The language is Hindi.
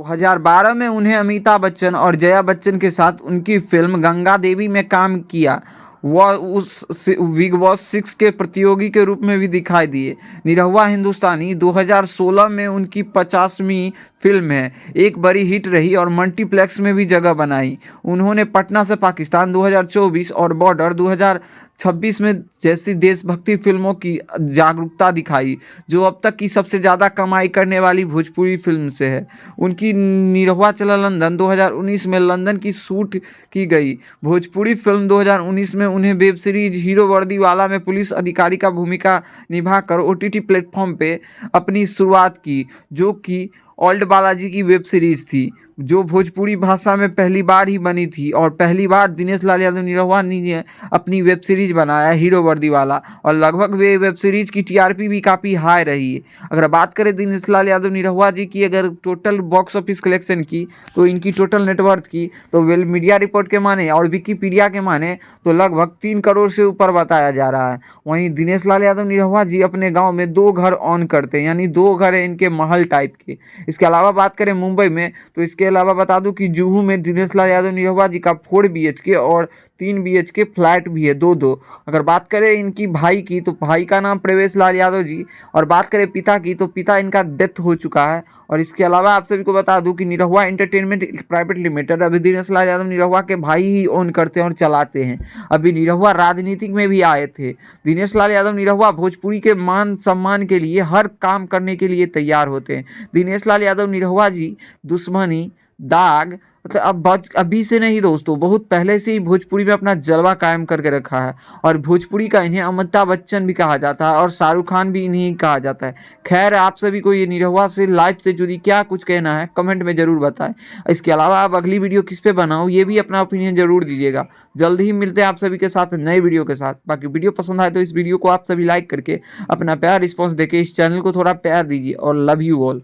2012 में उन्हें अमिताभ बच्चन और जया बच्चन के साथ उनकी फिल्म गंगा देवी में काम किया। वह उस बिग बॉस 6 के प्रतियोगी के रूप में भी दिखाई दिए। निरहुआ हिंदुस्तानी 2016 में उनकी 50वीं फिल्म है, एक बड़ी हिट रही और मल्टीप्लेक्स में भी जगह बनाई। उन्होंने पटना से पाकिस्तान 2024 और बॉर्डर 2026 में जैसी देशभक्ति फिल्मों की जागरूकता दिखाई, जो अब तक की सबसे ज़्यादा कमाई करने वाली भोजपुरी फिल्म से है। उनकी निरहुआ चला लंदन 2019 में लंदन की शूट की गई भोजपुरी फिल्म 2019 में उन्हें वेब सीरीज हीरो वर्दीवाला में पुलिस अधिकारी का भूमिका निभाकर ओटीटी प्लेटफॉर्म पे अपनी शुरुआत की, जो कि ओल्ड बालाजी की वेब सीरीज थी, जो भोजपुरी भाषा में पहली बार ही बनी थी और पहली बार दिनेश लाल यादव निरहुआ ने अपनी वेब सीरीज बनाया हीरो वर्दीवाला, और लगभग वे वेब सीरीज की टीआरपी भी काफ़ी हाई रही है। अगर बात करें दिनेश लाल यादव निरहुआ जी की अगर टोटल बॉक्स ऑफिस कलेक्शन की, तो इनकी टोटल नेटवर्थ की तो वेल मीडिया रिपोर्ट के माने और विकीपीडिया के माने तो लगभग 3 करोड़ से ऊपर बताया जा रहा है। वहीं दिनेश लाल यादव निरहुआ जी अपने गाँव में 2 घर ऑन करते हैं, यानी 2 घर हैं इनके महल टाइप के। इसके अलावा बात करें मुंबई में, तो इसके अलावा बता दूं कि जुहू में दिनेश लाल यादव निरहुआ जी का 4 BHK और 3 BHK फ्लैट भी है, 2-2। अगर बात करें इनकी भाई की, तो भाई का नाम प्रवेश लाल यादव जी, और बात करें पिता की तो पिता इनका डेथ हो चुका है। और इसके अलावा आप सभी को बता दूं कि निरहुआ एंटरटेनमेंट प्राइवेट लिमिटेड अभी दिनेश लाल यादव निरहुआ के भाई ही ओन करते हैं और चलाते हैं। अभी निरहुआ राजनीतिक में भी आए थे। दिनेश लाल यादव निरहुआ भोजपुरी के मान सम्मान के लिए हर काम करने के लिए तैयार होते हैं। दिनेश लाल यादव निरहुआ जी दुश्मनी, दाग, मतलब अब अभी से नहीं दोस्तों, बहुत पहले से ही भोजपुरी में अपना जलवा कायम करके रखा है। और भोजपुरी का इन्हें अमिताभ बच्चन भी कहा जाता है और शाहरुख खान भी इन्हें कहा जाता है। खैर, आप सभी को ये निरहुआ से लाइफ से जुड़ी क्या कुछ कहना है कमेंट में ज़रूर बताएं। इसके अलावा आप अगली वीडियो किस पे बनाऊँ ये भी अपना ओपिनियन ज़रूर दीजिएगा। जल्द ही मिलते हैं आप सभी के साथ नए वीडियो के साथ। बाकी वीडियो पसंद आए तो इस वीडियो को आप सभी लाइक करके अपना प्यार रिस्पॉन्स देके इस चैनल को थोड़ा प्यार दीजिए, और लव यू ऑल।